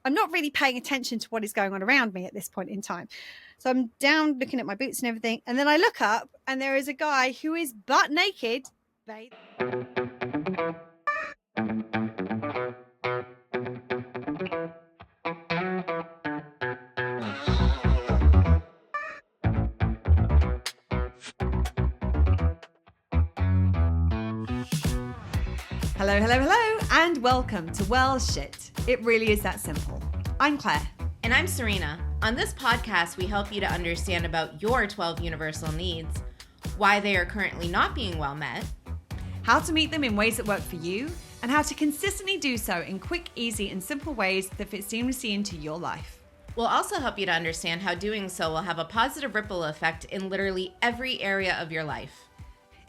I'm not really paying attention to what is going on around me at this point in time. So I'm down looking at my boots and everything. And then I look up and there is a guy who is butt naked. Hello, hello, hello, and welcome to Well Shit. It really is that simple. I'm Claire. And I'm Serena. On this podcast, we help you to understand about your 12 universal needs, why they are currently not being well met, how to meet them in ways that work for you, and how to consistently do so in quick, easy, and simple ways that fit seamlessly into your life. We'll also help you to understand how doing so will have a positive ripple effect in literally every area of your life.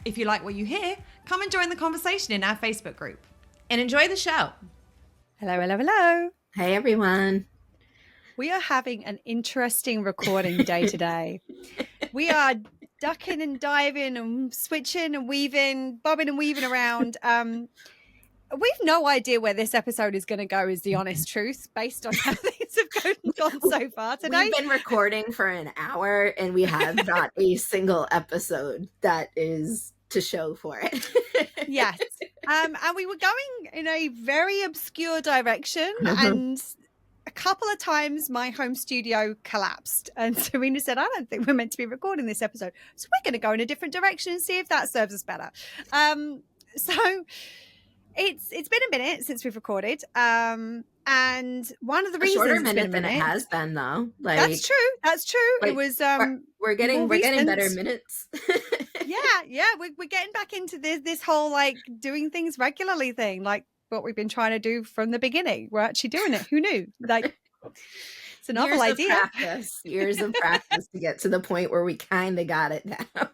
If you like what you hear, come and join the conversation in our Facebook group. And enjoy the show. Hello, hello, hello. Hey, everyone. We are having an interesting recording day today. We are ducking and diving and switching and weaving, bobbing and weaving around. We've no idea where this episode is going to go, is the honest truth, based on how things have gone so far today. We've been recording for an hour and we have not a single episode that is to show for it. Yes. And we were going in a very obscure direction and a couple of times my home studio collapsed and Serena said, I don't think we're meant to be recording this episode. So we're going to go in a different direction and see if that serves us better. So it's been a minute since we've recorded. And one of the reasons shorter minute than it has been though. Like, that's true. Like, it was we're getting better minutes. yeah. We're getting back into this whole like doing things regularly thing, like what we've been trying to do from the beginning. We're actually doing it. Who knew? Like, it's a novel idea. Years of practice to get to the point where we kind of got it down.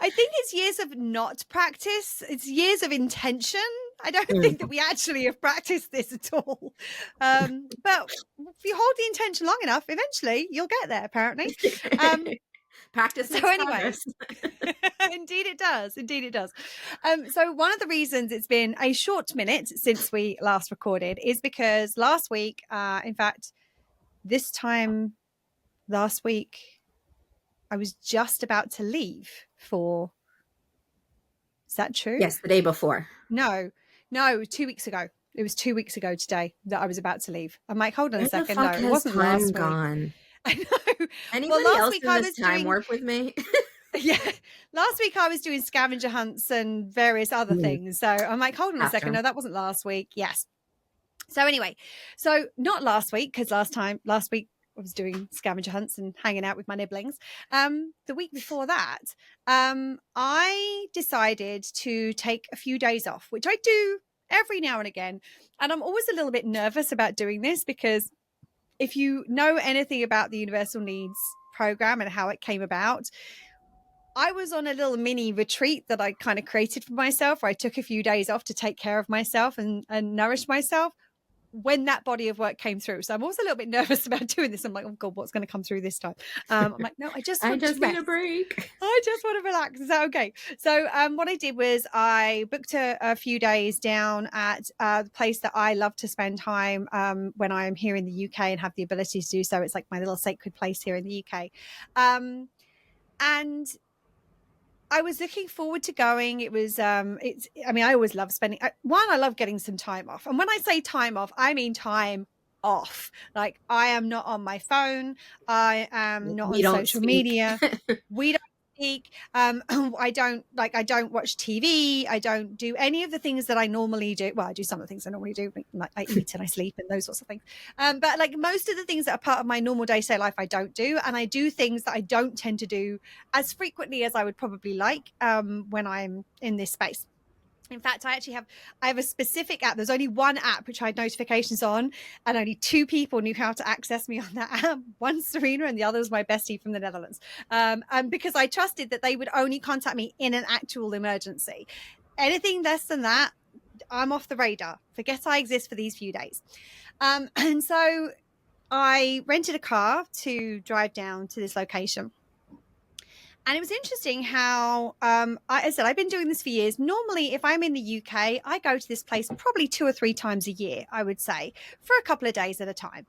I think it's years of not practice. It's years of intention. I don't think that we actually have practiced this at all. But if you hold the intention long enough, eventually you'll get there, apparently. Practice. So anyway, indeed it does. So one of the reasons it's been a short minute since we last recorded is because last week, in fact, this time last week, I was just about to leave for, is that true? Yes, the day before. No, 2 weeks ago. It was 2 weeks ago today that I was about to leave. I'm like, hold on a second. No, it wasn't last week. Gone? I know. Anybody else in this time warp with me? Yeah. Last week I was doing scavenger hunts and various other things. So I'm like, hold on a second. No, that wasn't last week. Yes. So anyway, so not last week, because last week I was doing scavenger hunts and hanging out with my nibblings. The week before that, I decided to take a few days off, which I do every now and again. And I'm always a little bit nervous about doing this because if you know anything about the Universal Needs program and how it came about, I was on a little mini retreat that I kind of created for myself, where I took a few days off to take care of myself and nourish myself when that body of work came through. So I'm also a little bit nervous about doing this. I'm like, oh God, what's going to come through this time? I'm like, no, I just need a break. I just want to relax. Is that okay? So what I did was I booked a few days down at the place that I love to spend time when I'm here in the UK and have the ability to do so. It's like my little sacred place here in the UK. And I was looking forward to going. It was, I always love spending, I love getting some time off. And when I say time off, I mean time off. Like, I am not on my phone. I am not on social media. We don't speak. I don't watch TV. I don't do any of the things that I normally do. Well, I do some of the things I normally do, like I eat and I sleep and those sorts of things. But like most of the things that are part of my normal day-to-day life, I don't do. And I do things that I don't tend to do as frequently as I would probably like when I'm in this space. In fact, I have a specific app. There's only one app which I had notifications on, and only two people knew how to access me on that app. One, Serena, and the other was my bestie from the Netherlands. And because I trusted that they would only contact me in an actual emergency. Anything less than that, I'm off the radar. Forget I exist for these few days. And so I rented a car to drive down to this location. And it was interesting how, I said, I've been doing this for years. Normally, if I'm in the UK, I go to this place probably 2 or 3 times a year, I would say, for a couple of days at a time.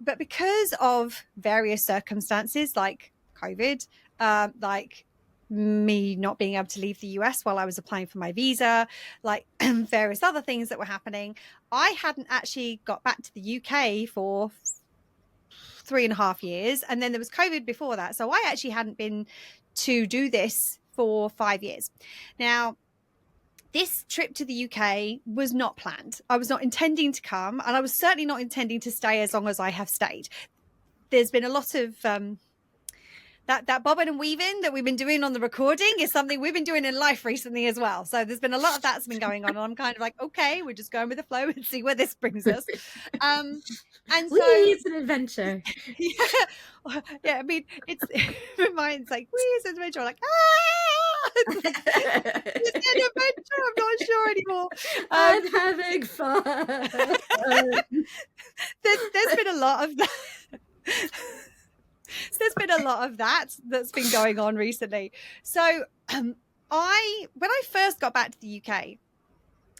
But because of various circumstances like COVID, like me not being able to leave the US while I was applying for my visa, like various other things that were happening, I hadn't actually got back to the UK for 3.5 years. And then there was COVID before that. So I actually hadn't been to do this for 5 years. Now, this trip to the UK was not planned. I was not intending to come, and I was certainly not intending to stay as long as I have stayed. There's been a lot of that bobbing and weaving that we've been doing on the recording is something we've been doing in life recently as well. So there's been a lot of that's been going on, and I'm kind of like, okay, we're just going with the flow and see where this brings us. And so it's an adventure. Yeah. I mean, it reminds like it's an adventure. Like it's an adventure. I'm not sure anymore. I'm having fun. There's been a lot of that. So there's been a lot of that's been going on recently. So when I first got back to the UK,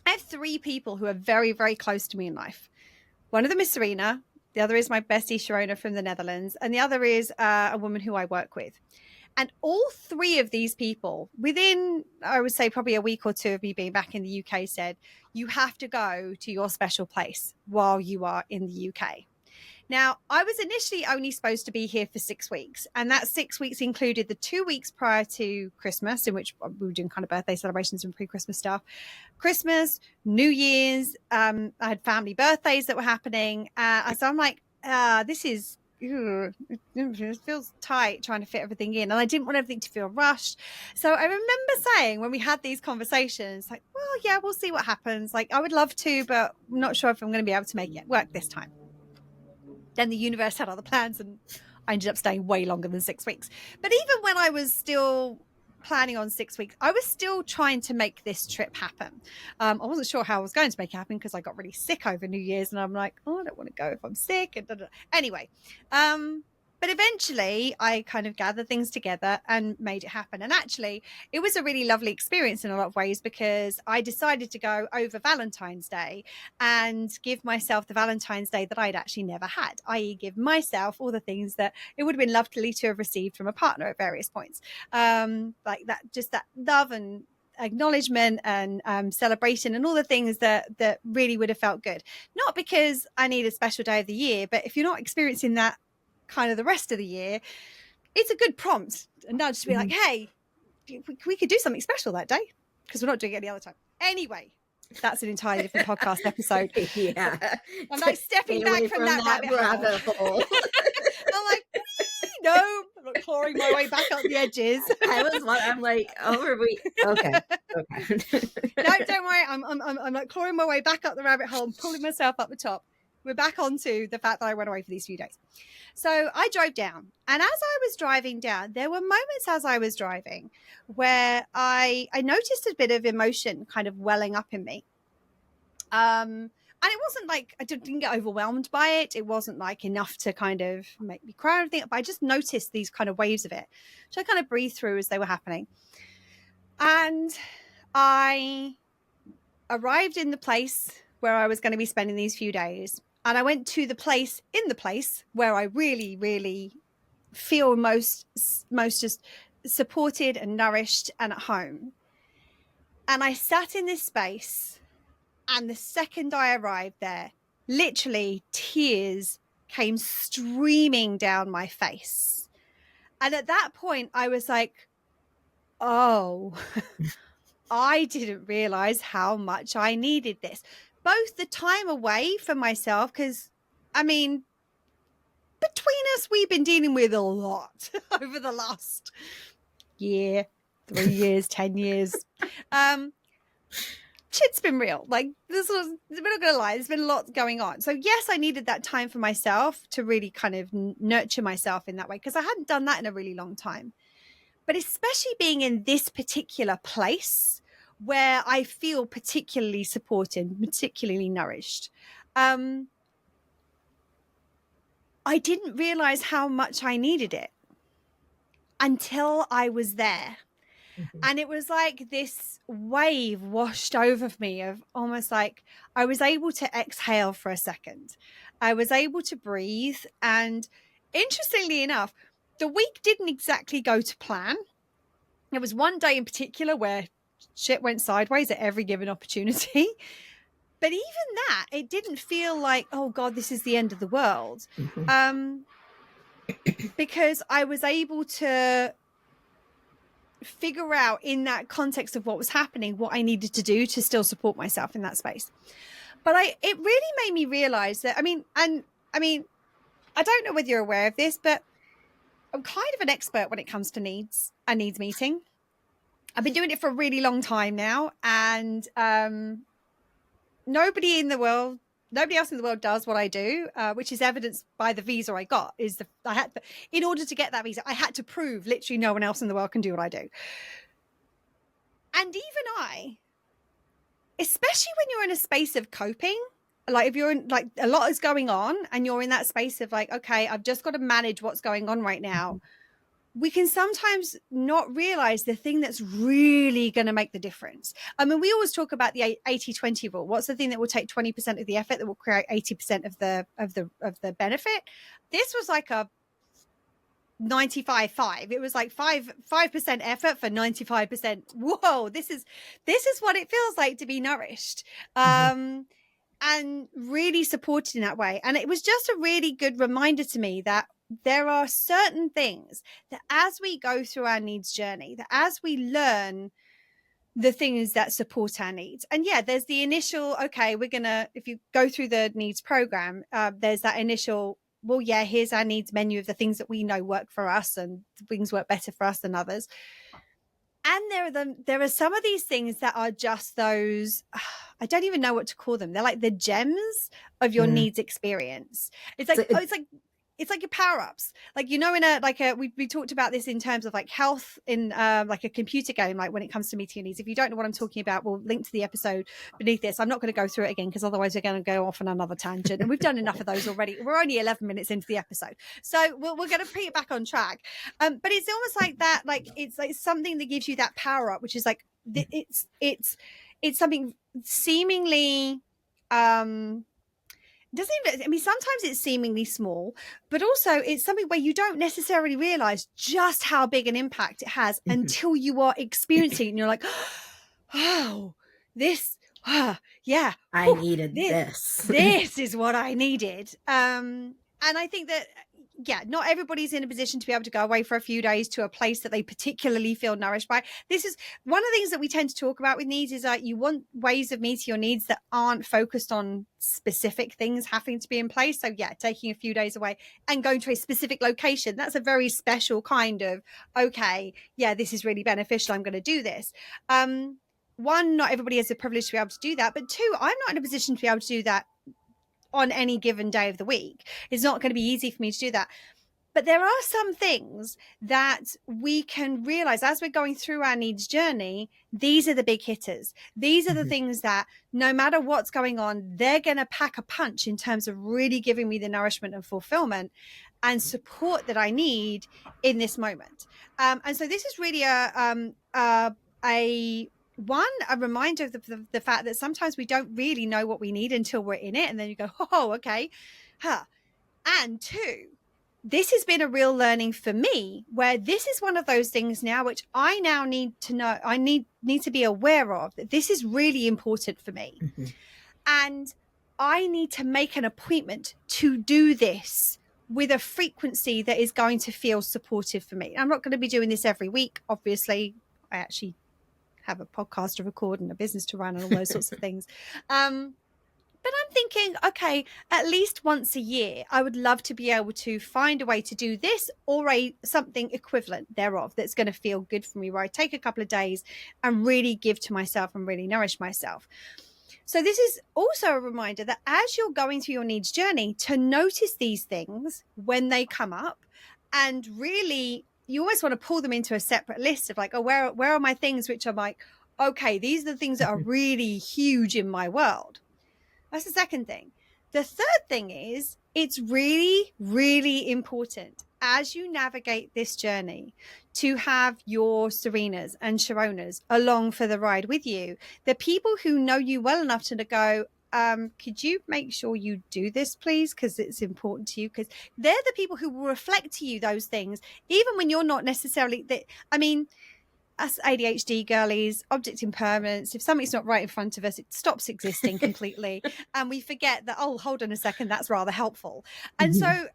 I have 3 people who are very, very close to me in life. One of them is Serena. The other is my bestie, Sharona, from the Netherlands. And the other is a woman who I work with. And all 3 of these people, within, I would say, probably a week or 2 of me being back in the UK, said, you have to go to your special place while you are in the UK. Now, I was initially only supposed to be here for 6 weeks, and that 6 weeks included the 2 weeks prior to Christmas, in which we were doing kind of birthday celebrations and pre-Christmas stuff, Christmas, New Year's. I had family birthdays that were happening. So I'm like, this is, it feels tight trying to fit everything in, and I didn't want everything to feel rushed. So I remember saying when we had these conversations, like, well, yeah, we'll see what happens. Like, I would love to, but I'm not sure if I'm going to be able to make it work this time. Then the universe had other plans, and I ended up staying way longer than 6 weeks. But even when I was still planning on 6 weeks, I was still trying to make this trip happen. I wasn't sure how I was going to make it happen because I got really sick over New Year's, and I'm like, oh, I don't want to go if I'm sick. And anyway, but eventually I kind of gathered things together and made it happen. And actually, it was a really lovely experience in a lot of ways, because I decided to go over Valentine's Day and give myself the Valentine's Day that I'd actually never had, i.e. give myself all the things that it would have been lovely to have received from a partner at various points. Like that, just that love and acknowledgement and celebration and all the things that really would have felt good. Not because I need a special day of the year, but if you're not experiencing that kind of the rest of the year, it's a good prompt and nudge to be like, hey, we could do something special that day, because we're not doing it any other time. Anyway, that's an entirely different podcast episode. Yeah, I'm like stepping back from that rabbit hole. I'm like, no, I'm not clawing my way back up the edges. I'm like, oh, are we okay? No, don't worry. I'm like clawing my way back up the rabbit hole and pulling myself up the top. We're back onto the fact that I went away for these few days. So I drove down, and as I was driving down, there were moments as I was driving where I noticed a bit of emotion kind of welling up in me. And it wasn't like I didn't get overwhelmed by it. It wasn't like enough to kind of make me cry or anything, but I just noticed these kind of waves of it. So I kind of breathed through as they were happening. And I arrived in the place where I was going to be spending these few days. And I went to the place where I really, really feel most just supported and nourished and at home. And I sat in this space, and the second I arrived there, literally tears came streaming down my face. And at that point, I was like, oh, I didn't realize how much I needed this. Both the time away from myself, because, I mean, between us, we've been dealing with a lot over the last year, 3 years, 10 years. Shit's been real. Like, we're not going to lie, there's been a lot going on. So, yes, I needed that time for myself to really kind of nurture myself in that way, because I hadn't done that in a really long time. But especially being in this particular place, where I feel particularly supported, particularly nourished. I didn't realize how much I needed it. until I was there. And it was like this wave washed over me of almost like I was able to exhale for a second. I was able to breathe. And interestingly enough, the week didn't exactly go to plan. There was one day in particular where shit went sideways at every given opportunity. But even that, it didn't feel like, oh God, this is the end of the world. Because I was able to figure out in that context of what was happening, what I needed to do to still support myself in that space. But it really made me realize that, I don't know whether you're aware of this, but I'm kind of an expert when it comes to needs meeting. I've been doing it for a really long time now. And nobody else in the world does what I do, which is evidenced by the visa I got. In order to get that visa, I had to prove literally no one else in the world can do what I do. And even I, especially when you're in a space of coping, like if you're in, like a lot is going on and you're in that space of like, okay, I've just got to manage what's going on right now. We can sometimes not realize the thing that's really going to make the difference. I mean, we always talk about the 80-20 rule. What's the thing that will take 20% of the effort that will create 80% of the benefit? This was like a 95-5. It was like 5% effort for 95%. Whoa, this is what it feels like to be nourished. And really supported in that way. And it was just a really good reminder to me that there are certain things that as we go through our needs journey, that as we learn the things that support our needs, and yeah, there's the initial, okay, if you go through the needs program, there's that initial, well, yeah, here's our needs menu of the things that we know work for us and things work better for us than others. And there are some of these things that are just those, I don't even know what to call them. They're like the gems of your needs experience. It's like your power-ups. Like, in we talked about this in terms of like health in like a computer game, like when it comes to meeting your needs. If you don't know what I'm talking about, we'll link to the episode beneath this. I'm not going to go through it again because otherwise we're going to go off on another tangent. And we've done enough of those already. We're only 11 minutes into the episode. So we're going to put it back on track. But it's almost like that, like it's like something that gives you that power-up, which is like, it's something seemingly, sometimes it's seemingly small, but also it's something where you don't necessarily realize just how big an impact it has until you are experiencing it and you're like, oh, yeah, I needed this. This is what I needed. And I think that, yeah, not everybody's in a position to be able to go away for a few days to a place that they particularly feel nourished by. This is one of the things that we tend to talk about with needs is that you want ways of meeting your needs that aren't focused on specific things having to be in place. So yeah, taking a few days away and going to a specific location, that's a very special kind of, okay, yeah, this is really beneficial. I'm going to do this. One, not everybody has the privilege to be able to do that. But two, I'm not in a position to be able to do that on any given day of the week. It's not going to be easy for me to do that. But there are some things that we can realize as we're going through our needs journey. These are the big hitters. These are the things that no matter what's going on, they're going to pack a punch in terms of really giving me the nourishment and fulfillment and support that I need in this moment. And so this is really a reminder of the fact that sometimes we don't really know what we need until we're in it. And then you go, oh, okay. And two, this has been a real learning for me where this is one of those things now, which I now need to know. I need to be aware of that this is really important for me. And I need to make an appointment to do this with a frequency that is going to feel supportive for me. I'm not going to be doing this every week. Obviously, I actually have a podcast to record and a business to run and all those sorts of things. But I'm thinking, okay, at least once a year, I would love to be able to find a way to do this or something equivalent thereof that's going to feel good for me, where I take a couple of days and really give to myself and really nourish myself. So this is also a reminder that as you're going through your needs journey, to notice these things when they come up, and really, you always want to pull them into a separate list of like, oh, where are my things which are like, okay, these are the things that are really huge in my world. That's the second thing. The third thing is it's really, really important as you navigate this journey to have your Serenas and Sharonas along for the ride with you. The people who know you well enough to go, could you make sure you do this, please? Because it's important to you. Because they're the people who will reflect to you those things, even when you're not necessarily. I mean, us ADHD girlies, object impermanence, if something's not right in front of us, it stops existing completely. And we forget that, oh, hold on a second, that's rather helpful. And so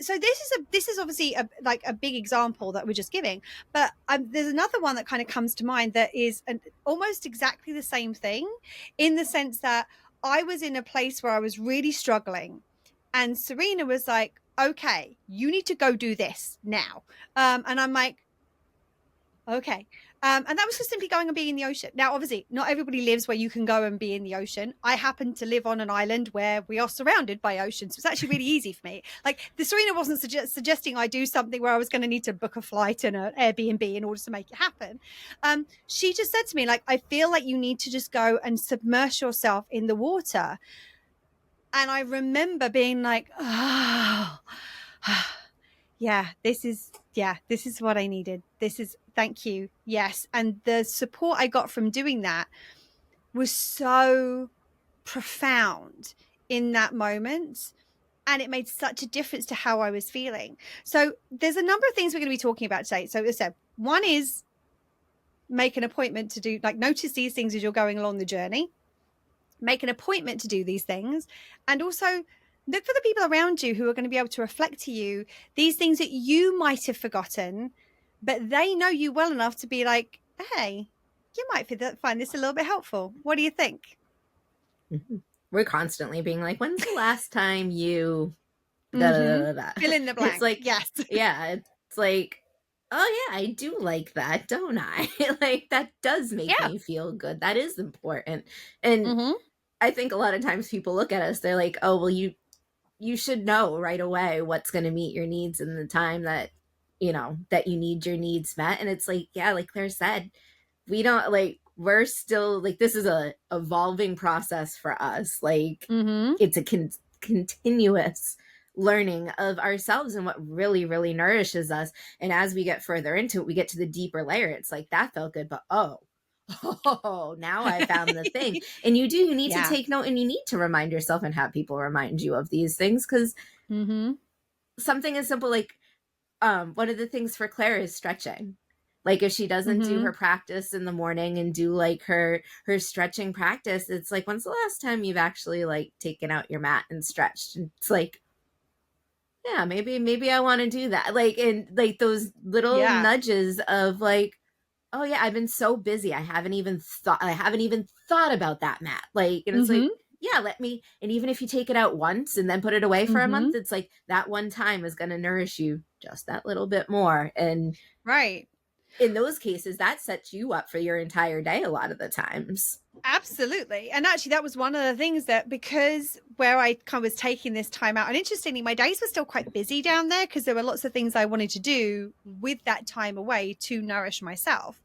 this is obviously a big example that we're just giving. But there's another one that kind of comes to mind that is almost exactly the same thing, in the sense that I was in a place where I was really struggling. And Serena was like, okay, you need to go do this now. And I'm like, okay. And that was just simply going and being in the ocean. Now, obviously, not everybody lives where you can go and be in the ocean. I happen to live on an island where we are surrounded by oceans. So it's actually really easy for me. Like, the Serena wasn't suggesting I do something where I was going to need to book a flight and an Airbnb in order to make it happen. She just said to me, like, I feel like you need to just go and submerge yourself in the water. And I remember being like, oh, this is what I needed. Thank you. Yes. And the support I got from doing that was so profound in that moment. And it made such a difference to how I was feeling. So there's a number of things we're going to be talking about today. So as I said, one is make an appointment to do, like, notice these things as you're going along the journey, make an appointment to do these things. And also look for the people around you who are going to be able to reflect to you these things that you might have forgotten, but they know you well enough to be like, hey, you might find this a little bit helpful. What do you think? We're constantly being like, when's the last time you fill in the blank? It's like, yes. Yeah, it's like, oh yeah, I do like that, don't I? Like, that does make me feel good. That is important. And I think a lot of times people look at us, they're like, oh, well, you should know right away what's going to meet your needs in the time that, that you need your needs met. And it's like, yeah, like Claire said, we don't, like, we're still, like, this is a evolving process for us. Like, it's a continuous learning of ourselves and what really, really nourishes us. And as we get further into it, we get to the deeper layer. It's like, that felt good, but oh, now I found the thing. And you need to take note, and you need to remind yourself and have people remind you of these things. Because something as simple like, one of the things for Claire is stretching. Like, if she doesn't do her practice in the morning and do like her stretching practice, it's like, when's the last time you've actually like taken out your mat and stretched? And it's like, yeah, maybe I want to do that. Like, and like those little nudges of like, oh yeah, I've been so busy, I haven't even thought about that mat. Like, and it's like, yeah, and even if you take it out once and then put it away for a month, it's like that one time is going to nourish you just that little bit more. And right, in those cases, that sets you up for your entire day a lot of the times. Absolutely. And actually, that was one of the things that, because where I kind of was taking this time out, and interestingly, my days were still quite busy down there because there were lots of things I wanted to do with that time away to nourish myself.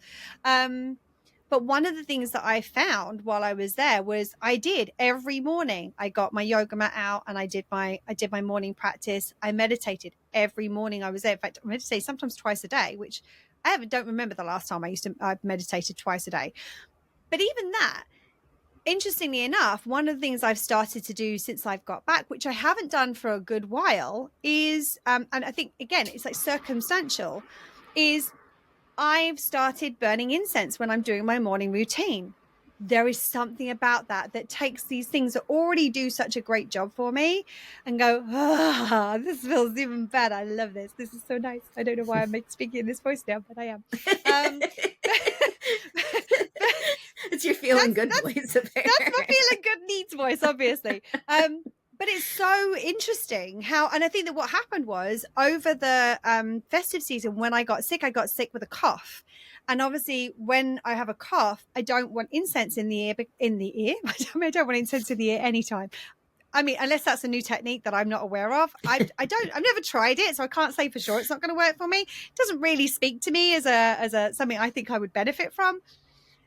But one of the things that I found while I was there was I did every morning. I got my yoga mat out and I did my morning practice. I meditated every morning I was there. In fact, I meditate sometimes twice a day, which I don't remember the last time I meditated twice a day. But even that, interestingly enough, one of the things I've started to do since I've got back, which I haven't done for a good while, is, and I think, again, it's like circumstantial, is I've started burning incense when I'm doing my morning routine. There is something about that takes these things that already do such a great job for me and go, this feels even better. I love this. This is so nice. I don't know why I'm speaking in this voice now, but I am. It's your feeling good voice. That's my feeling good needs voice, obviously. But it's so interesting how, and I think that what happened was over the festive season, when I got sick with a cough. And obviously when I have a cough, I don't want incense in the ear. I don't want incense in the ear anytime. I mean, unless that's a new technique that I'm not aware of. I've never tried it, so I can't say for sure it's not going to work for me. It doesn't really speak to me as a something I think I would benefit from.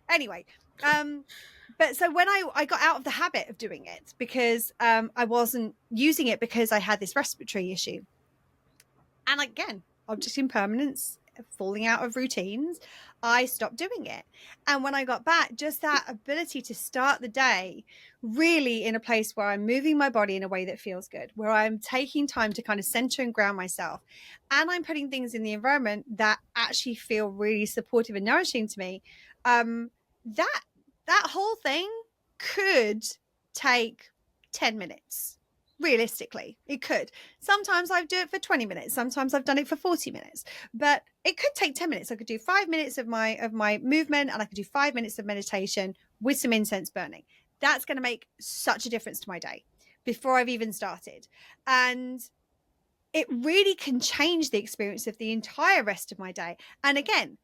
Anyway, but so when I got out of the habit of doing it because I wasn't using it because I had this respiratory issue. And again, object impermanence, falling out of routines, I stopped doing it. And when I got back, just that ability to start the day really in a place where I'm moving my body in a way that feels good, where I'm taking time to kind of center and ground myself, and I'm putting things in the environment that actually feel really supportive and nourishing to me, that whole thing could take 10 minutes. Realistically, it could. Sometimes I do it for 20 minutes. Sometimes I've done it for 40 minutes, but it could take 10 minutes. I could do 5 minutes of my movement, and I could do 5 minutes of meditation with some incense burning. That's going to make such a difference to my day before I've even started. And it really can change the experience of the entire rest of my day. And again,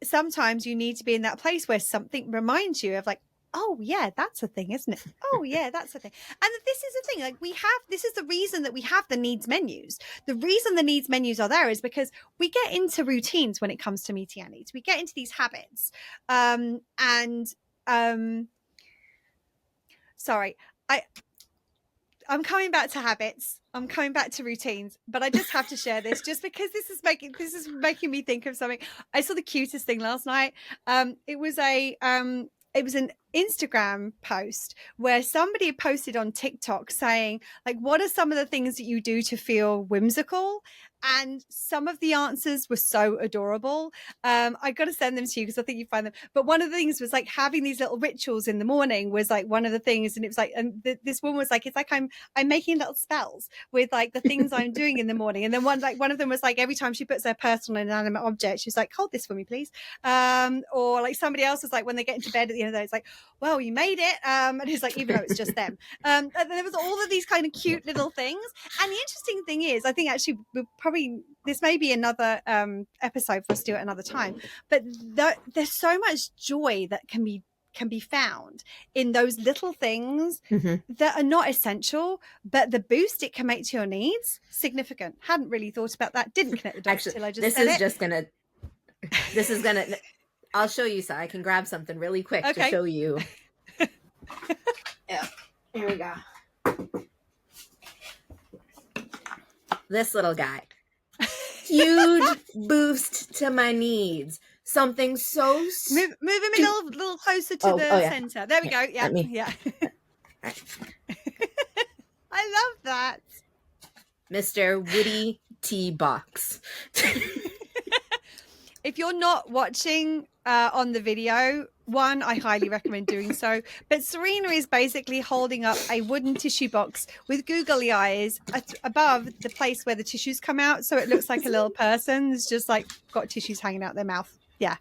sometimes you need to be in that place where something reminds you of like, oh yeah, that's a thing, isn't it? Oh yeah, that's a thing. And this is the thing, like this is the reason that we have the needs menus. The reason the needs menus are there is because we get into routines when it comes to meeting our needs. We get into these habits. Sorry, I'm coming back to habits. I'm coming back to routines, but I just have to share this just because this is making me think of something. I saw the cutest thing last night. It was an Instagram post where somebody posted on TikTok saying, like, what are some of the things that you do to feel whimsical? And some of the answers were so adorable. I got to send them to you because I think you find them. But one of the things was like having these little rituals in the morning was like one of the things. And it was like, and this woman was like, it's like I'm making little spells with like the things I'm doing in the morning. And then one of them was like, every time she puts her purse on an inanimate object, she's like, hold this for me, please. Or like somebody else was like, when they get into bed at the end of the day, it's like, well, you made it. And it's like, even though it's just them. And there was all of these kind of cute little things. And the interesting thing is, I think actually this may be another episode for us to do at another time, but there's so much joy that can be found in those little things that are not essential, but the boost it can make to your needs, significant. Hadn't really thought about that. Didn't connect the dots till I just said it. This is gonna I'll show you, so I can grab something really quick to show you. Yeah, here we go. This little guy. Huge boost to my needs. Something so move him a little closer to the center. There we go. Yeah, yeah. I love that, Mr. Woody Tea Box. If you're not watching on the video, one, I highly recommend doing so. But Serena is basically holding up a wooden tissue box with googly eyes above the place where the tissues come out. So it looks like a little person who's just like got tissues hanging out their mouth. Yeah.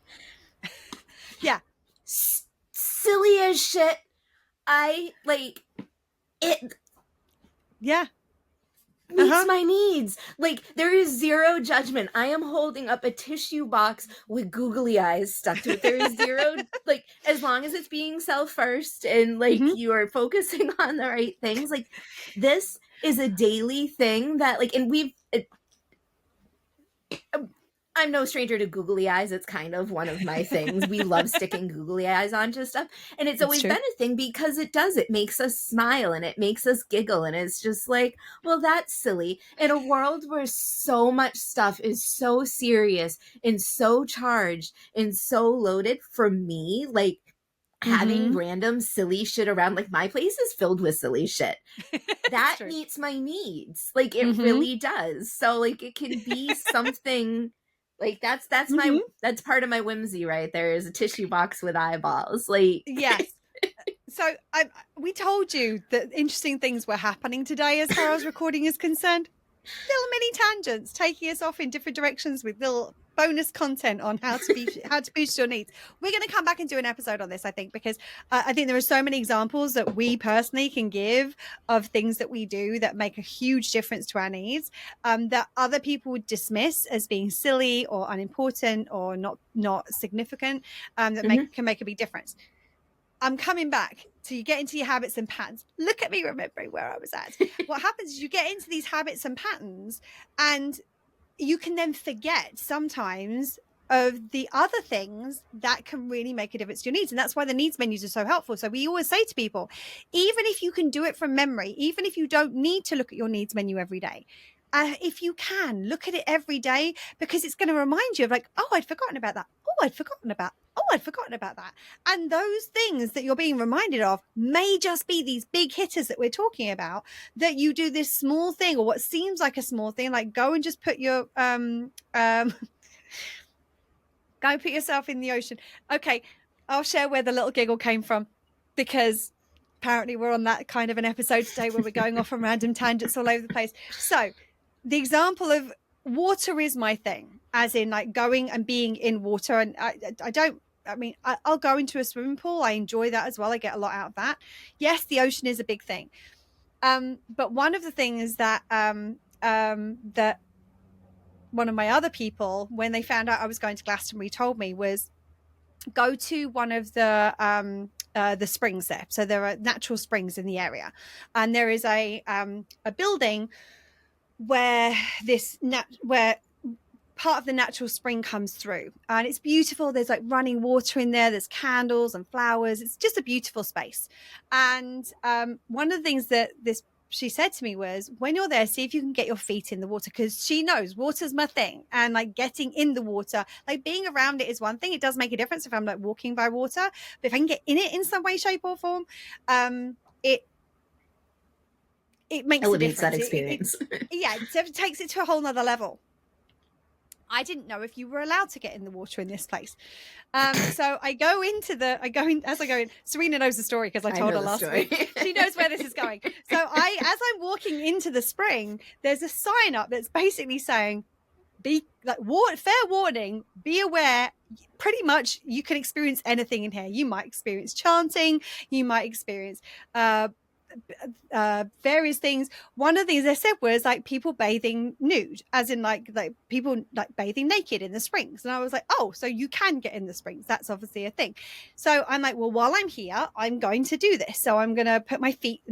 Yeah. Silly as shit. I like it. Yeah. Meets my needs. Like, there is zero judgment. I am holding up a tissue box with googly eyes stuck to it. There is zero, like, as long as it's being self first and like you are focusing on the right things, like, this is a daily thing that, like, and I'm no stranger to googly eyes. It's kind of one of my things. We love sticking googly eyes onto stuff. And it's always been a thing because it makes us smile and it makes us giggle. And it's just like, well, that's silly. In a world where so much stuff is so serious and so charged and so loaded, for me, like, having random silly shit around, like, my place is filled with silly shit. That meets my needs. Like, it really does. So, like, it can be something... Like, that's part of my whimsy right there, is a tissue box with eyeballs. Like, yes. So we told you that interesting things were happening today as far as recording is concerned. Little mini tangents taking us off in different directions with little bonus content on how to boost your needs. We're going to come back and do an episode on this, I think, because I think there are so many examples that we personally can give of things that we do that make a huge difference to our needs, that other people would dismiss as being silly or unimportant or not significant, that can make a big difference. I'm coming back to you get into your habits and patterns. Look at me remembering where I was at. What happens is you get into these habits and patterns, and you can then forget sometimes of the other things that can really make a difference to your needs. And that's why the needs menus are so helpful. So we always say to people, even if you can do it from memory, even if you don't need to look at your needs menu every day, if you can, look at it every day, because it's going to remind you of like, oh, I'd forgotten about that. Oh, I'd forgotten about that. And those things that you're being reminded of may just be these big hitters that we're talking about, that you do this small thing, or what seems like a small thing, like go and just put your go and put yourself in the ocean. Okay, I'll share where the little giggle came from, because apparently we're on that kind of an episode today where we're going off on random tangents all over the place. So the example of water is my thing, as in like going and being in water. And I'll go into a swimming pool. I enjoy that as well. I get a lot out of that. Yes, the ocean is a big thing. But one of the things that that one of my other people, when they found out I was going to Glastonbury, told me was go to one of the springs there. So there are natural springs in the area, and there is a building where where part of the natural spring comes through, and it's beautiful. There's like running water in there, there's candles and flowers. It's just a beautiful space. And one of the things that she said to me was, when you're there, see if you can get your feet in the water, because she knows water's my thing. And like getting in the water, like being around it is one thing. It does make a difference if I'm like walking by water, but if I can get in it in some way, shape or form, it makes a difference. That experience. It takes it to a whole nother level. I didn't know if you were allowed to get in the water in this place. So as I go in, Serena knows the story because I told her last week. She knows where this is going. So as I'm walking into the spring, there's a sign up that's basically saying, fair warning, be aware. Pretty much you can experience anything in here. You might experience chanting, you might experience various things. One of the things they said was like people bathing nude, as in like people like bathing naked in the springs. And I was like, oh, so you can get in the springs. That's obviously a thing. So I'm like, well, while I'm here, I'm going to do this. So I'm going to put my feet,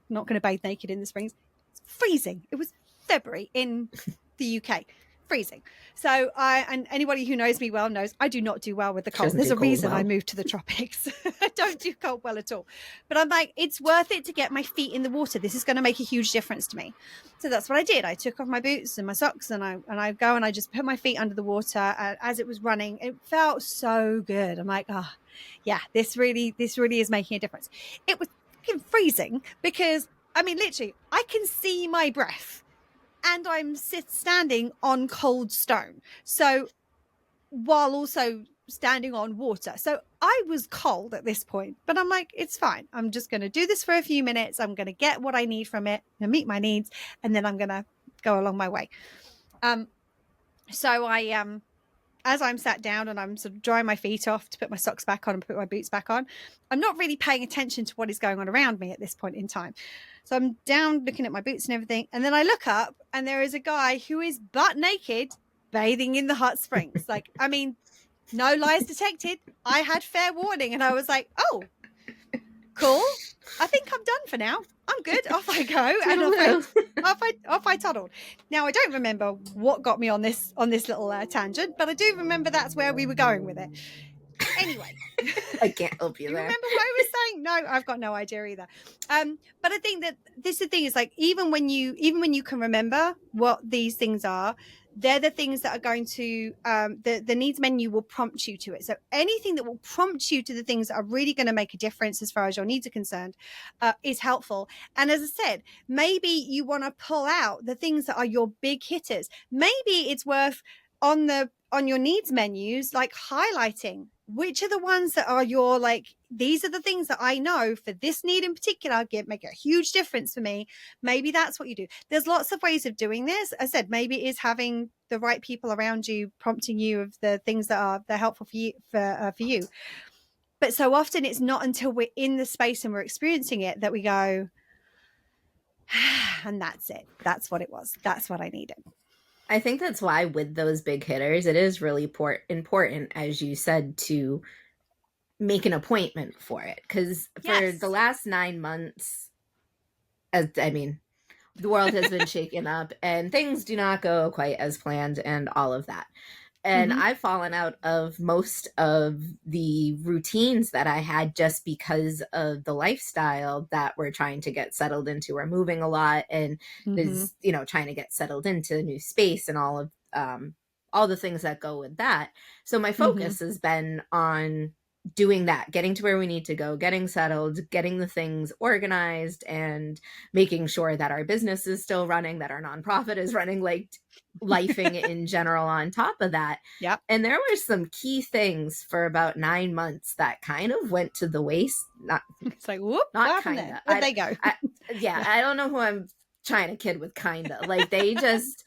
not going to bathe naked in the springs. It's freezing. It was February in the UK. Freezing. So and anybody who knows me well knows I do not do well with the cold. There's a reason I moved to the tropics. I don't do cold well at all. But I'm like, it's worth it to get my feet in the water. This is going to make a huge difference to me. So that's what I did. I took off my boots and my socks, and I go and I just put my feet under the water as it was running. It felt so good. I'm like, oh yeah, this really is making a difference. It was fucking freezing because I mean, literally, I can see my breath. And I'm standing on cold stone. So while also standing on water. So I was cold at this point, but I'm like, it's fine. I'm just going to do this for a few minutes. I'm going to get what I need from it and meet my needs. And then I'm going to go along my way. So I, as I'm sat down and I'm sort of drying my feet off to put my socks back on and put my boots back on, I'm not really paying attention to what is going on around me at this point in time. So I'm down looking at my boots and everything. And then I look up and there is a guy who is butt naked bathing in the hot springs. Like, I mean, no lies detected. I had fair warning. And I was like, oh, cool. I think I'm done for now. I'm good. Off I go. And off I toddled. Now, I don't remember what got me on this little tangent, but I do remember that's where we were going with it. Anyway, I can't help you there. Remember what I was saying? No, I've got no idea either. But I think that this is the thing is like even when you can remember what these things are, they're the things that are going to the needs menu will prompt you to it. So anything that will prompt you to the things that are really going to make a difference as far as your needs are concerned is helpful. And as I said, maybe you want to pull out the things that are your big hitters. Maybe it's worth on your needs menus, like highlighting which are the ones that are your, like, these are the things that I know for this need in particular make a huge difference for me. Maybe that's what you do. There's lots of ways of doing this. As I said, maybe it is having the right people around you prompting you of the things that are helpful for you, for you. But so often it's not until we're in the space and we're experiencing it that we go, and that's it. That's what it was. That's what I needed. I think that's why with those big hitters, it is really important, as you said, to make an appointment for it. Because for the last 9 months, the world has been shaken up and things do not go quite as planned and all of that. And I've fallen out of most of the routines that I had just because of the lifestyle that we're trying to get settled into. We're moving a lot, and there's, trying to get settled into a new space and all the things that go with that. So my focus has been on doing that, getting to where we need to go, getting settled, getting the things organized, and making sure that our business is still running, that our nonprofit is running, like lifing in general on top of that. Yep. And there were some key things for about 9 months that kind of went to the waste. It's like, whoop, not kind of. Where'd they go? I don't know who I'm trying to kid with kind of. Like they just,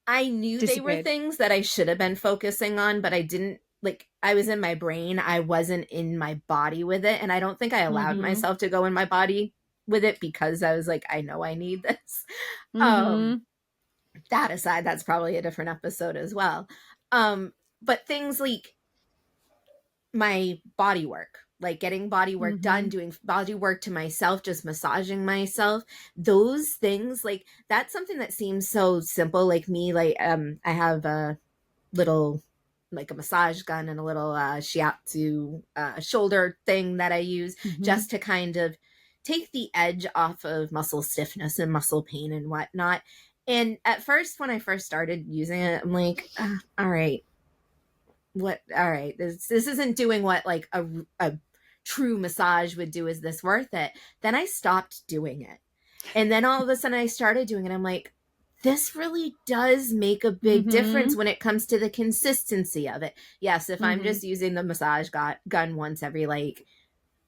I knew they were things that I should have been focusing on, but I didn't, like, I was in my brain. I wasn't in my body with it. And I don't think I allowed myself to go in my body with it because I was like, I know I need this. That aside, that's probably a different episode as well. But things like my body work, like getting body work done, doing body work to myself, just massaging myself, those things, like that's something that seems so simple. Like me, like I have a little, like a massage gun and a little shiatsu shoulder thing that I use just to kind of take the edge off of muscle stiffness and muscle pain and whatnot. And at first, when I first started using it, I'm like, all right, this isn't doing what like a true massage would do. Is this worth it? Then I stopped doing it. And then all of a sudden I started doing it. I'm like, this really does make a big difference when it comes to the consistency of it. Yes, if I'm just using the massage gun once every like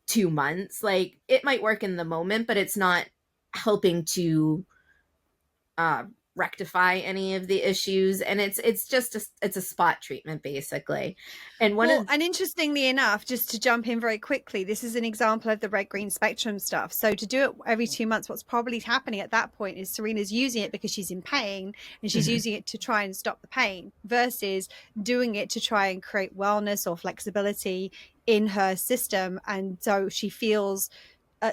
2 months, like it might work in the moment, but it's not helping to rectify any of the issues, and it's just it's a spot treatment basically. And and interestingly enough, just to jump in very quickly, this is an example of the red green spectrum stuff. So to do it every 2 months, what's probably happening at that point is Serena's using it because she's in pain and she's using it to try and stop the pain versus doing it to try and create wellness or flexibility in her system, and so she feels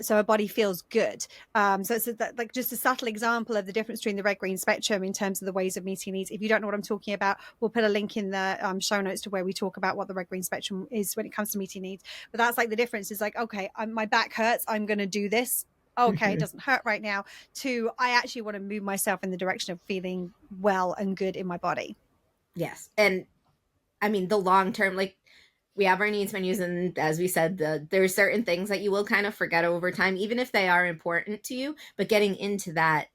so her body feels good. So it's like just a subtle example of the difference between the red green spectrum in terms of the ways of meeting needs. If you don't know what I'm talking about, we'll put a link in the show notes to where we talk about what the red green spectrum is when it comes to meeting needs. But that's like the difference is like, okay, my back hurts, I'm going to do this. Okay, it doesn't hurt right now. To I actually want to move myself in the direction of feeling well and good in my body. Yes. And I mean, the long term, like, we have our needs menus, and as we said, there's certain things that you will kind of forget over time, even if they are important to you. But getting into that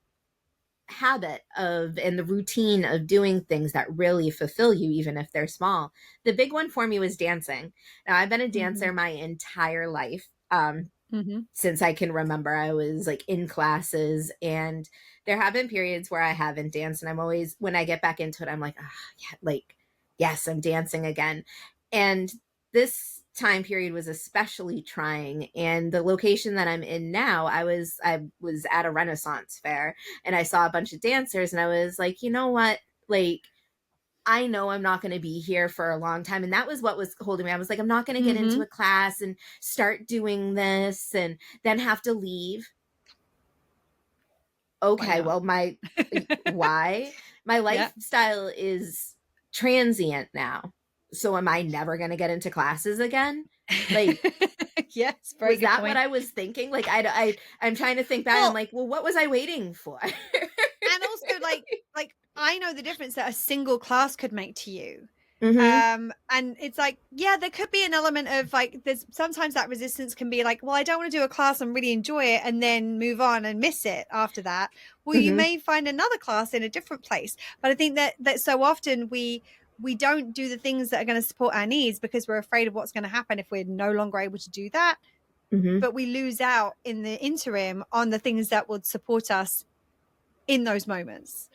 habit of and the routine of doing things that really fulfill you, even if they're small. The big one for me was dancing. Now, I've been a dancer my entire life. Since I can remember, I was like in classes, and there have been periods where I haven't danced, and I'm always, when I get back into it, I'm like, yeah, like, yes, I'm dancing again. And this time period was especially trying. And the location that I'm in now, I was at a Renaissance fair, and I saw a bunch of dancers, and I was like, you know what? Like, I know I'm not going to be here for a long time. And that was what was holding me. I was like, I'm not going to get into a class and start doing this and then have to leave. Okay, well, why? My lifestyle is transient now. So am I never going to get into classes again? Like, yes, was that point. What I was thinking? Like, I'm trying to think back. Well, I'm like, well, what was I waiting for? And also, like I know the difference that a single class could make to you. And it's like, yeah, there could be an element of like, there's sometimes that resistance can be like, well, I don't want to do a class and really enjoy it and then move on and miss it after that. Well, you may find another class in a different place. But I think that so often we don't do the things that are going to support our needs because we're afraid of what's going to happen if we're no longer able to do that. But we lose out in the interim on the things that would support us in those moments.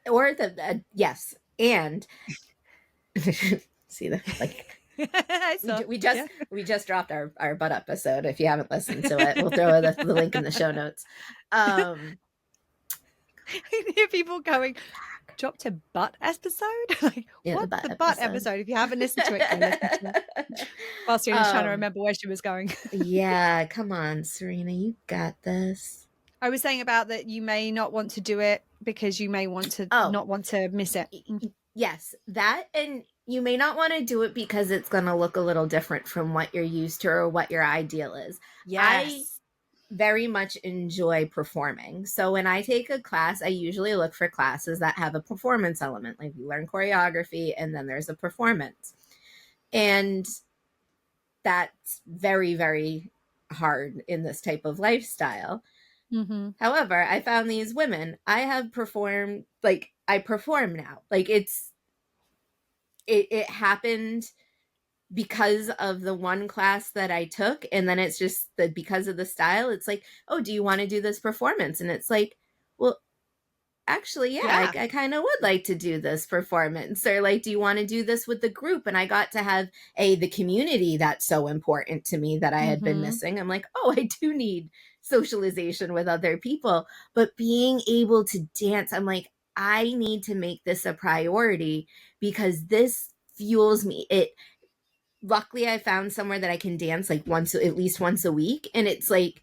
Or yes. And see that, like, we just dropped our butt episode. If you haven't listened to it, we'll throw the link in the show notes. I hear people going, dropped a butt episode? Like, what's the butt episode? If you haven't listened to it, go listen to it. While Serena's trying to remember where she was going. Yeah, come on, Serena, you got this. I was saying about that you may not want to do it because you may want to not want to miss it. Yes, that, and you may not want to do it because it's going to look a little different from what you're used to or what your ideal is. I Yes. very much enjoy performing. So when I take a class, I usually look for classes that have a performance element. Like you learn choreography and then there's a performance. And that's very, very hard in this type of lifestyle. Mm-hmm. However, I found these women, I have performed, like, I perform now. Like, it happened because of the one class that I took. And then it's just that because of the style, it's like, oh, do you want to do this performance? And it's like, well, actually, yeah, Yeah. I kind of would like to do this performance. Or like, do you want to do this with the group? And I got to have the community that's so important to me that I had been Mm-hmm. missing. I'm like, oh, I do need socialization with other people. But being able to dance, I'm like, I need to make this a priority because this fuels me. It luckily I found somewhere that I can dance like once, at least once a week. And it's like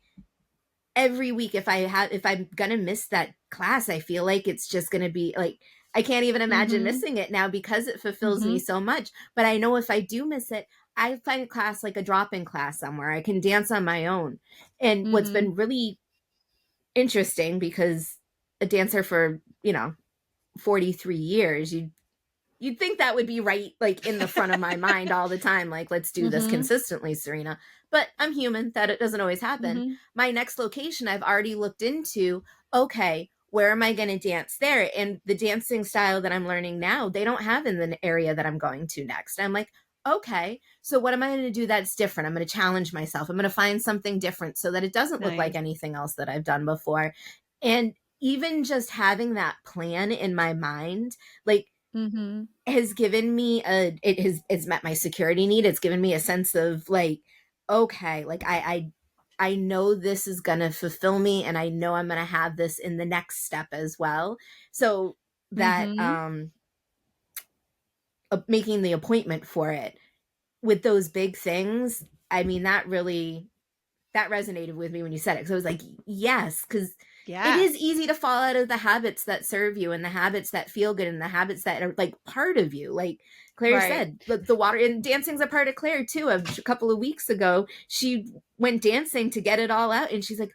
every week, if I'm gonna miss that class, I feel like it's just gonna be like, I can't even imagine Mm-hmm. missing it now because it fulfills Mm-hmm. me so much. But I know if I do miss it, I find a class like a drop-in class somewhere. I can dance on my own. And what's Mm-hmm. been really interesting, because a dancer for, 43 years, you'd think that would be right, like in the front of my mind all the time, like, let's do this Mm-hmm. consistently, Serena. But I'm human, that it doesn't always happen. Mm-hmm. My next location, I've already looked into, okay, where am I going to dance there? And the dancing style that I'm learning now, they don't have in the area that I'm going to next. I'm like, okay, so what am I going to do that's different? I'm going to challenge myself. I'm going to find something different so that it doesn't look like Nice. anything else that I've done before. And even just having that plan in my mind, like, Mm-hmm. has given me it's met my security need. It's given me a sense of like, okay, like I know this is gonna fulfill me, and I know I'm gonna have this in the next step as well. So that Mm-hmm. making the appointment for it with those big things, I mean, that resonated with me when you said it, because I was like, yes, because it is Yes. easy to fall out of the habits that serve you and the habits that feel good and the habits that are like part of you. Like Claire Right. said, the water, and dancing's a part of Claire too. A couple of weeks ago, she went dancing to get it all out, and she's like,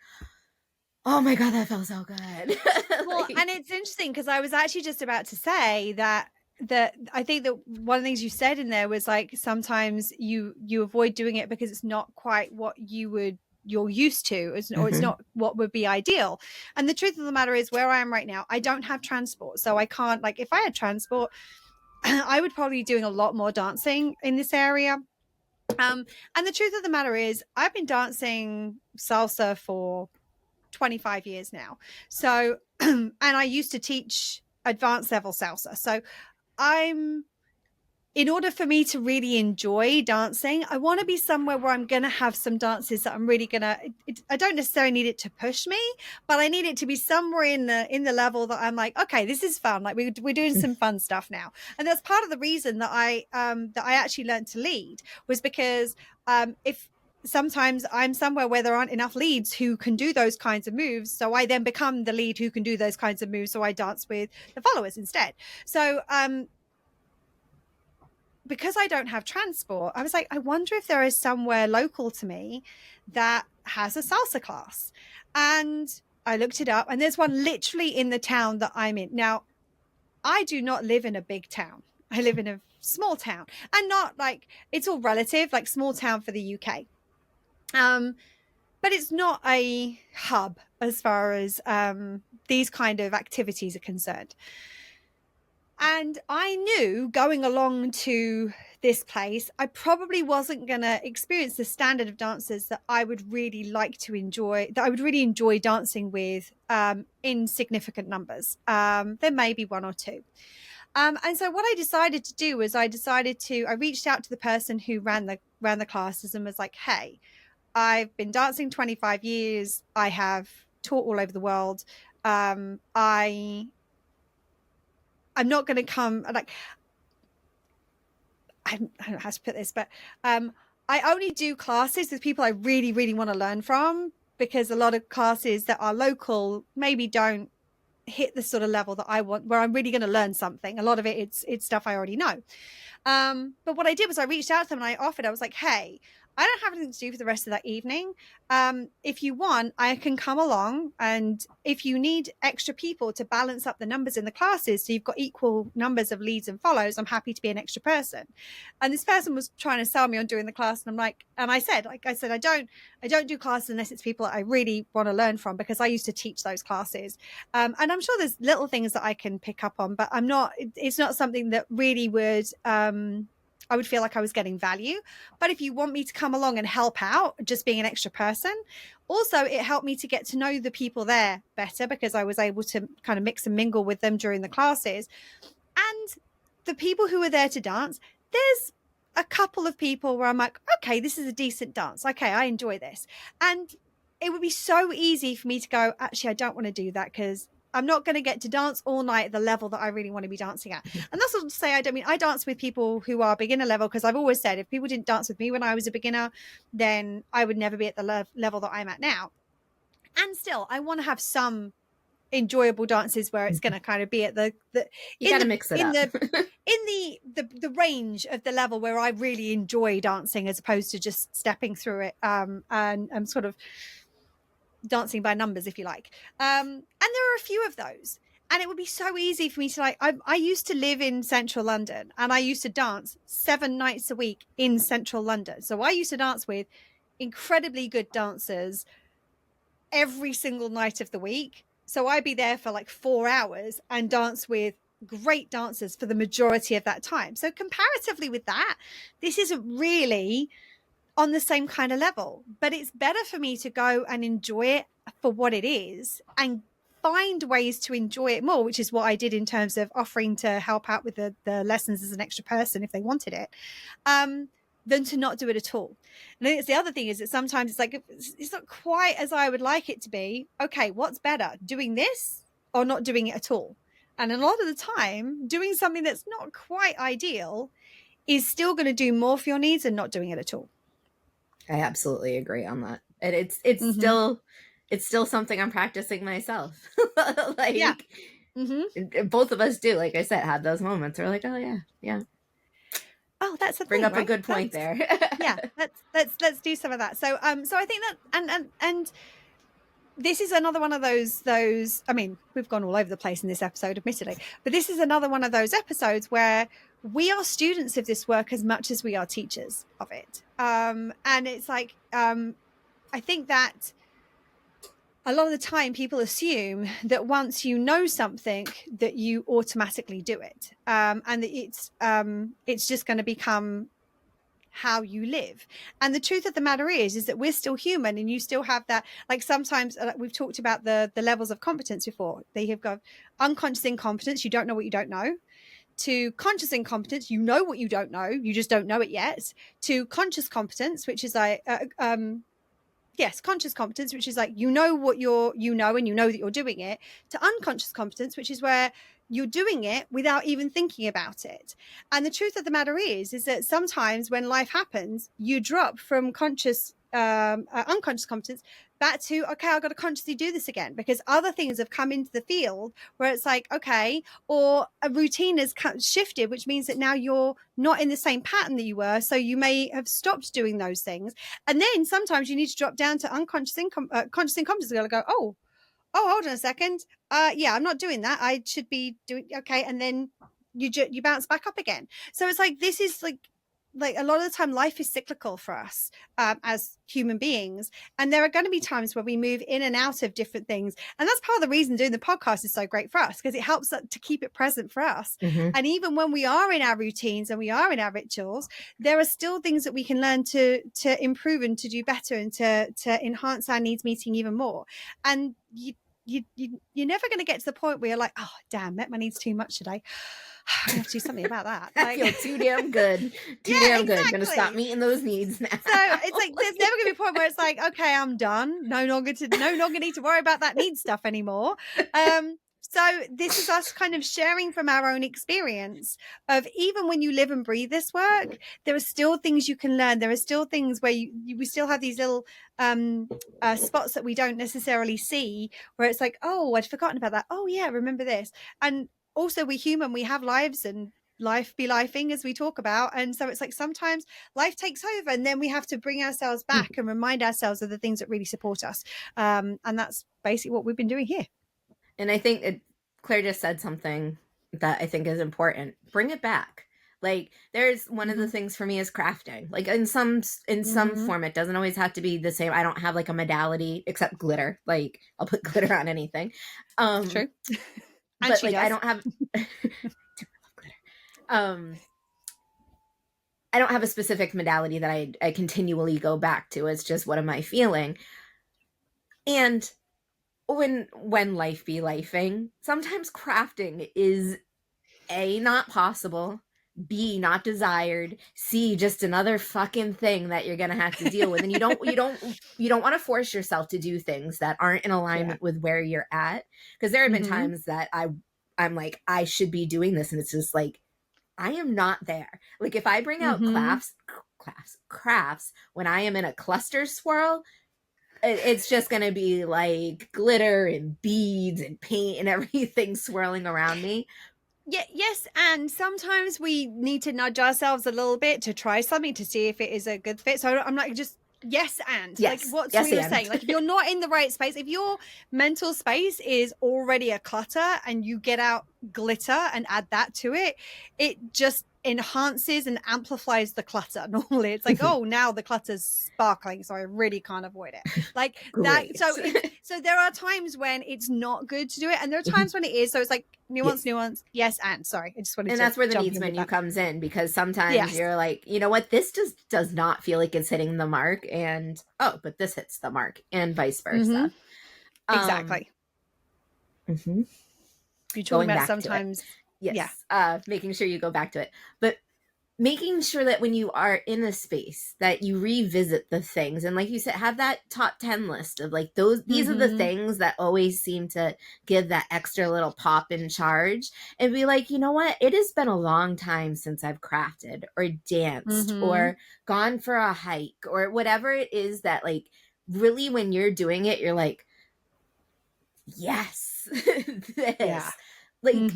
oh my God, that felt so good. Well, Like, and it's interesting because I was actually just about to say that I think that one of the things you said in there was like sometimes you avoid doing it because it's not quite what you're used to, or it's mhm. not what would be ideal. And the truth of the matter is, where I am right now, I don't have transport, so I can't, like, if I had transport, I would probably be doing a lot more dancing in this area. And the truth of the matter is, I've been dancing salsa for 25 years now. So, and I used to teach advanced level salsa. So I'm, in order for me to really enjoy dancing, I want to be somewhere where I'm going to have some dances that I'm really going to, I don't necessarily need it to push me, but I need it to be somewhere in the level that I'm like, okay, this is fun. Like we're doing some fun stuff now. And that's part of the reason that I actually learned to lead, was because, if sometimes I'm somewhere where there aren't enough leads who can do those kinds of moves. So I then become the lead who can do those kinds of moves. So I dance with the followers instead. So, because I don't have transport, I was like, I wonder if there is somewhere local to me that has a salsa class. And I looked it up, and there's one literally in the town that I'm in. Now, I do not live in a big town. I live in a small town, and not like, it's all relative, like small town for the UK. But it's not a hub as far as these kind of activities are concerned. And I knew going along to this place, I probably wasn't going to experience the standard of dancers that I would really like to enjoy, that I would really enjoy dancing with, in significant numbers. There may be one or two. And so what I decided to do was I reached out to the person who ran the classes and was like, hey, I've been dancing 25 years. I have taught all over the world. I'm not going to come, like, I don't know how to put this, but I only do classes with people I really, really want to learn from, because a lot of classes that are local maybe don't hit the sort of level that I want, where I'm really going to learn something. A lot of it's stuff I already know. But what I did was I reached out to them and I offered, I was like, hey, I don't have anything to do for the rest of that evening. If you want, I can come along, and if you need extra people to balance up the numbers in the classes, so you've got equal numbers of leads and follows, I'm happy to be an extra person. And this person was trying to sell me on doing the class, and I'm like, and I said, I don't do classes unless it's people that I really want to learn from, because I used to teach those classes. And I'm sure there's little things that I can pick up on, but it's not something that really would, I would feel like I was getting value. But if you want me to come along and help out, just being an extra person, also it helped me to get to know the people there better, because I was able to kind of mix and mingle with them during the classes. And the people who were there to dance, there's a couple of people where I'm like, okay, this is a decent dance. Okay, I enjoy this. And it would be so easy for me to go, actually, I don't want to do that, because I'm not going to get to dance all night at the level that I really want to be dancing at. And that's not to say I dance with people who are beginner level, because I've always said if people didn't dance with me when I was a beginner, then I would never be at the level that I'm at now. And still, I want to have some enjoyable dances where it's going to kind of be at you gotta mix it up. in the range of the level where I really enjoy dancing, as opposed to just stepping through it and sort of dancing by numbers, if you like. And there are a few of those, and it would be so easy for me to, like, I used to live in central London, and I used to dance 7 nights a week in central London. So I used to dance with incredibly good dancers every single night of the week. So I'd be there for like 4 hours and dance with great dancers for the majority of that time. So comparatively with that, this isn't really on the same kind of level, but it's better for me to go and enjoy it for what it is and find ways to enjoy it more, which is what I did in terms of offering to help out with the lessons as an extra person if they wanted it, than to not do it at all. And I think it's the other thing is that sometimes it's like, it's not quite as I would like it to be. Okay, what's better, doing this or not doing it at all? And a lot of the time, doing something that's not quite ideal is still going to do more for your needs than not doing it at all. I absolutely agree on that. And it's still something I'm practicing myself. Like, yeah. Both of us do, like I said, have those moments where we're like, oh yeah. Oh, that's the bring thing, up right? a good point there. Yeah, let's do some of that. So I think that and this is another one of those. I mean, we've gone all over the place in this episode, admittedly, but this is another one of those episodes where we are students of this work as much as we are teachers of it. And it's like, I think that a lot of the time people assume that once you know something that you automatically do it, and that it's just going to become how you live. And the truth of the matter is that we're still human, and you still have that, like, sometimes we've talked about the levels of competence before. They have got unconscious incompetence, you don't know what you don't know, to conscious incompetence, you know what you don't know, you just don't know it yet, to conscious competence, which is like conscious competence, which is like, you know what you know and you know that you're doing it, to unconscious competence, which is where you're doing it without even thinking about it. And the truth of the matter is that sometimes when life happens, you drop from unconscious competence back to, okay, I've got to consciously do this again, because other things have come into the field where it's like, okay, or a routine has shifted, which means that now you're not in the same pattern that you were. So you may have stopped doing those things. And then sometimes you need to drop down to conscious incompetence. You're going to go, oh, hold on a second. Yeah, I'm not doing that. I should be doing, okay. And then you bounce back up again. So it's like, this is like a lot of the time life is cyclical for us as human beings, and there are going to be times where we move in and out of different things, and that's part of the reason doing the podcast is so great for us, because it helps to keep it present for us. And even when we are in our routines and we are in our rituals, there are still things that we can learn to improve and to do better and to enhance our needs meeting even more. And you're never going to get to the point where you're like, oh damn, met my needs too much today, I have to do something about that. I feel too damn good. Damn good. I'm gonna stop meeting those needs now. So it's like, there's never gonna be a point where it's like, okay, I'm done. No longer need to worry about that need stuff anymore. So this is us kind of sharing from our own experience of, even when you live and breathe this work, there are still things you can learn. There are still things where we still have these little spots that we don't necessarily see, where it's like, oh, I'd forgotten about that. Oh yeah, remember this. And also, we're human, we have lives, and life be lifing, as we talk about. And so it's like, sometimes life takes over, and then we have to bring ourselves back and remind ourselves of the things that really support us. And that's basically what we've been doing here. And I think Claire just said something that I think is important. Bring it back. Like, there's one of the things for me is crafting. Like, in some form, it doesn't always have to be the same. I don't have like a modality except glitter. Like, I'll put glitter on anything. True. And but like, does. I don't have I don't have a specific modality that I continually go back to. It's just, what am I feeling? And when life be lifing, sometimes crafting is A, not possible, B, not desired, C, just another fucking thing that you're gonna have to deal with. And you don't want to force yourself to do things that aren't in alignment with where you're at. Because there have been times that I'm like, I should be doing this, and it's just like, I am not there. Like, if I bring out crafts when I am in a cluster swirl, it's just going to be like glitter and beads and paint and everything swirling around me. Yeah, yes, and sometimes we need to nudge ourselves a little bit to try something to see if it is a good fit. So I'm like, just yes, and like what Serena was saying, like, if you're not in the right space, if your mental space is already a clutter, and you get out glitter and add that to it, it just enhances and amplifies the clutter. Normally it's like, oh, now the clutter's sparkling, so I really can't avoid it, like that. So there are times when it's not good to do it, and there are times when it is. So it's like nuance. Yes, and sorry, I just wanted to. And that's where the needs menu comes in, because sometimes you're like, you know what, this just does not feel like it's hitting the mark, and but this hits the mark, and vice versa. Exactly. You're talking about sometimes. Yes. Making sure you go back to it, but making sure that when you are in a space that you revisit the things, and like you said, have that top 10 list of like these are the things that always seem to give that extra little pop in charge, and be like, you know what, it has been a long time since I've crafted or danced or gone for a hike or whatever it is, that like really when you're doing it, you're like, yes, this, like,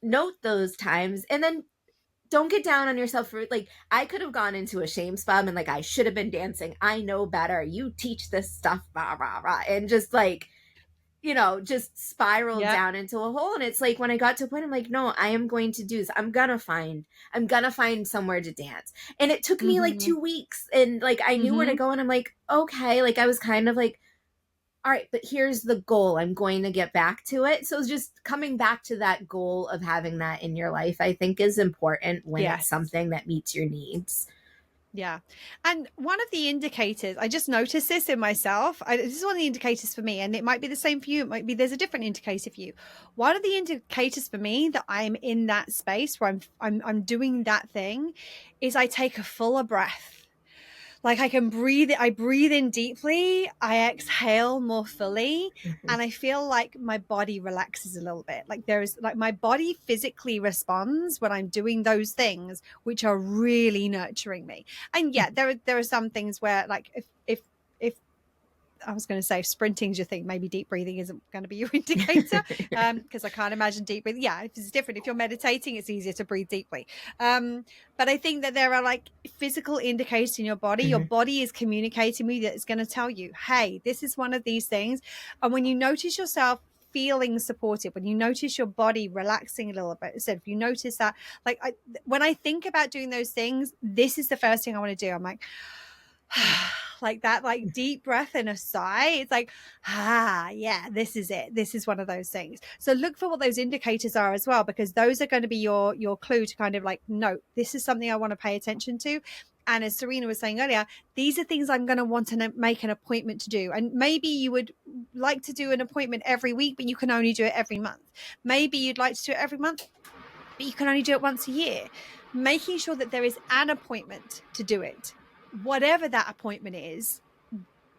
note those times, and then don't get down on yourself for, like, I could have gone into a shame spot and like, I should have been dancing, I know better, you teach this stuff, rah, rah, rah, and just like, you know, just spiral down into a hole. And it's like, when I got to a point, I'm like, no, I am going to do this. I'm gonna find somewhere to dance. And it took me like 2 weeks, and like, I knew where to go, and I'm like, okay, like, I was kind of like, all right, but here's the goal. I'm going to get back to it. So just coming back to that goal of having that in your life, I think, is important when it's something that meets your needs. Yeah. And one of the indicators, I just noticed this in myself. This is one of the indicators for me, and it might be the same for you. It might be there's a different indicator for you. One of the indicators for me that I'm in that space where I'm doing that thing is I take a fuller breath. Like, I can breathe, I breathe in deeply, I exhale more fully, and I feel like my body relaxes a little bit. Like, there's like, my body physically responds when I'm doing those things, which are really nurturing me. And yeah, there are some things where, like, if I was going to say, if sprinting's your thing, maybe deep breathing isn't going to be your indicator, because I can't imagine deep breathing. Yeah, it's different. If you're meditating, it's easier to breathe deeply. But I think that there are like physical indicators in your body. Your body is communicating with you, that it's going to tell you, hey, this is one of these things. And when you notice yourself feeling supported, when you notice your body relaxing a little bit, so if you notice that, like, when I think about doing those things, this is the first thing I want to do. I'm like, like that, like deep breath and a sigh. It's like, yeah, this is it. This is one of those things. So look for what those indicators are as well, because those are going to be your clue to kind of like, no, this is something I want to pay attention to. And as Serena was saying earlier, these are things I'm going to want to make an appointment to do. And maybe you would like to do an appointment every week, but you can only do it every month. Maybe you'd like to do it every month, but you can only do it once a year. Making sure that there is an appointment to do it, whatever that appointment is,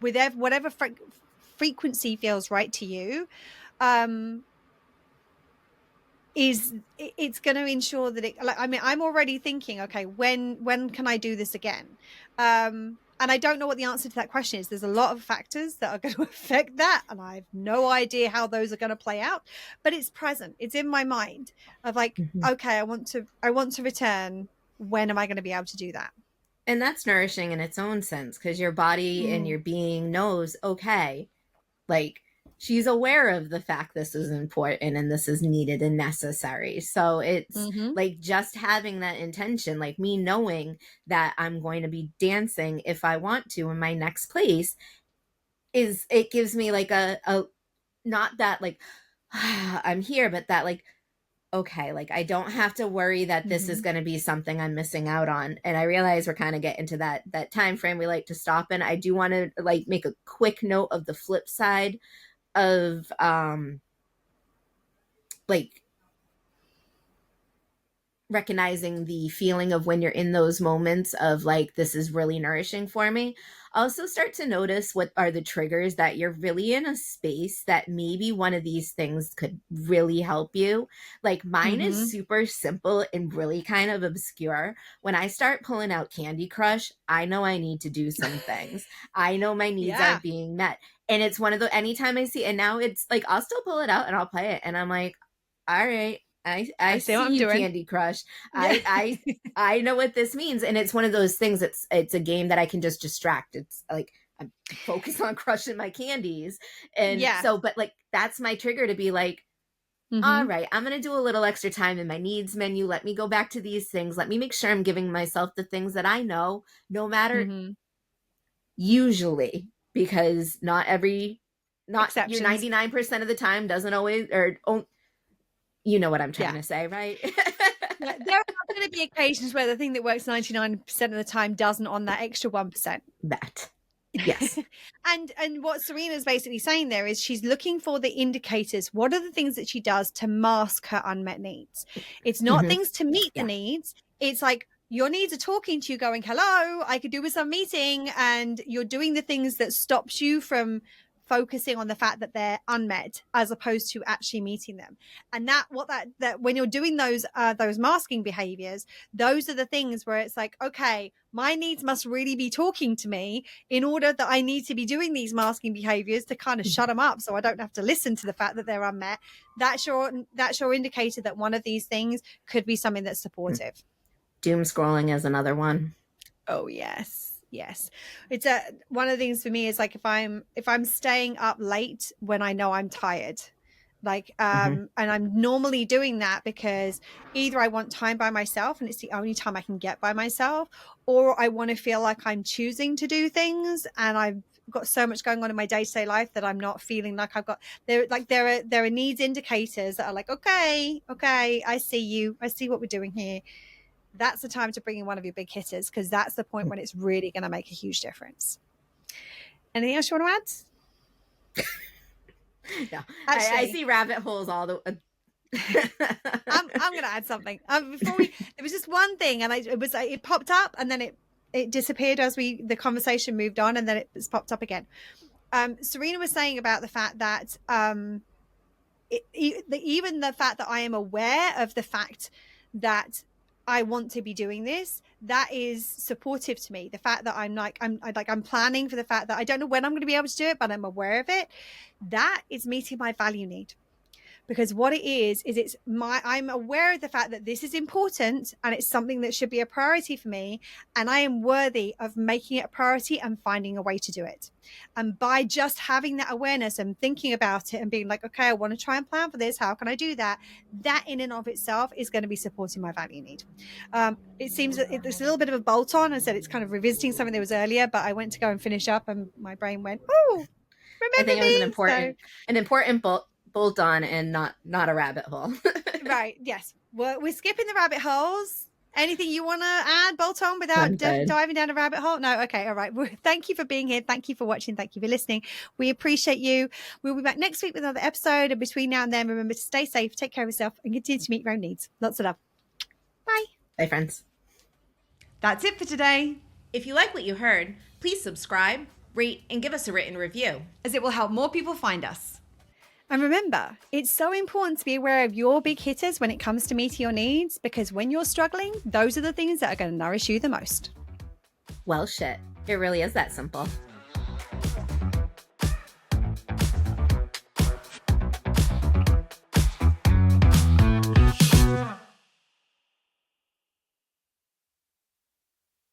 with whatever frequency feels right to you, it's going to ensure that I'm already thinking, okay, when can I do this again? And I don't know what the answer to that question is. There's a lot of factors that are going to affect that, and I have no idea how those are going to play out, but it's present. It's in my mind of like, okay, I want to return. When am I going to be able to do that? And that's nourishing in its own sense, because your body and your being knows, okay, like, she's aware of the fact this is important and this is needed and necessary. So it's like just having that intention, like me knowing that I'm going to be dancing if I want to in my next place, it gives me like a not that like I'm here, but that like, okay, like I don't have to worry that this is going to be something I'm missing out on. And I realize we're kind of getting to that time frame we like to stop in. I do want to like make a quick note of the flip side of like recognizing the feeling of when you're in those moments of like, this is really nourishing for me. Also start to notice what are the triggers that you're really in a space that maybe one of these things could really help you. Like mine is super simple and really kind of obscure. When I start pulling out Candy Crush, I know I need to do some things. I know my needs aren't being met. And it's one of the, anytime I see, and now it's like, I'll still pull it out and I'll play it. And I'm like, all right, I see what I'm doing. Candy Crush. Yeah. I know what this means. And it's one of those things, it's a game that I can just distract. It's like, I'm focused on crushing my candies. And so, but like, that's my trigger to be like, all right, I'm going to do a little extra time in my needs menu. Let me go back to these things. Let me make sure I'm giving myself the things that I know, no matter usually, because not your 99% of the time doesn't always, or you know what I'm trying to say, right? There are going to be occasions where the thing that works 99% of the time doesn't on that extra 1%. That. Yes. And what Serena's basically saying there is she's looking for the indicators. What are the things that she does to mask her unmet needs? It's not things to meet the needs. It's like your needs are talking to you going, hello, I could do with some meeting. And you're doing the things that stops you from focusing on the fact that they're unmet as opposed to actually meeting them. And that when you're doing those masking behaviors, those are the things where it's like, okay, my needs must really be talking to me in order that I need to be doing these masking behaviors to kind of shut them up so I don't have to listen to the fact that they're unmet. That's your indicator that one of these things could be something that's supportive. Doom scrolling is another one. Oh, yes. It's one of the things for me is like if I'm staying up late when I know I'm tired, like and I'm normally doing that because either I want time by myself and it's the only time I can get by myself, or I want to feel like I'm choosing to do things and I've got so much going on in my day-to-day life that I'm not feeling like I've got there are needs indicators that are like, okay, I see you, I see what we're doing here. That's the time to bring in one of your big hitters, because that's the point when it's really going to make a huge difference. Anything else you want to add? No, actually, I see rabbit holes all the. I'm going to add something. There was just one thing, and it popped up, and then it disappeared as the conversation moved on, and then it's popped up again. Serena was saying about the fact that even the fact that I am aware of the fact that I want to be doing this, that is supportive to me. The fact that I'm planning for the fact that I don't know when I'm going to be able to do it, but I'm aware of it. That is meeting my value need. Because what it is I'm aware of the fact that this is important and it's something that should be a priority for me, and I am worthy of making it a priority and finding a way to do it. And by just having that awareness and thinking about it and being like, okay, I want to try and plan for this, how can I do that? That in and of itself is going to be supporting my value need. It seems that it's a little bit of a bolt on. I said it's kind of revisiting something that was earlier, but I went to go and finish up and my brain went, oh, remember I think it was an important bolt on and not a rabbit hole. Right. Yes. We're skipping the rabbit holes. Anything you want to add, bolt on, without diving down a rabbit hole? No. Okay. All right. Well, thank you for being here. Thank you for watching. Thank you for listening. We appreciate you. We'll be back next week with another episode. And between now and then, remember to stay safe, take care of yourself, and continue to meet your own needs. Lots of love. Bye. Bye, friends. That's it for today. If you like what you heard, please subscribe, rate, and give us a written review, as it will help more people find us. And remember, it's so important to be aware of your big hitters when it comes to meeting your needs, because when you're struggling, those are the things that are going to nourish you the most. Well, shit. It really is that simple.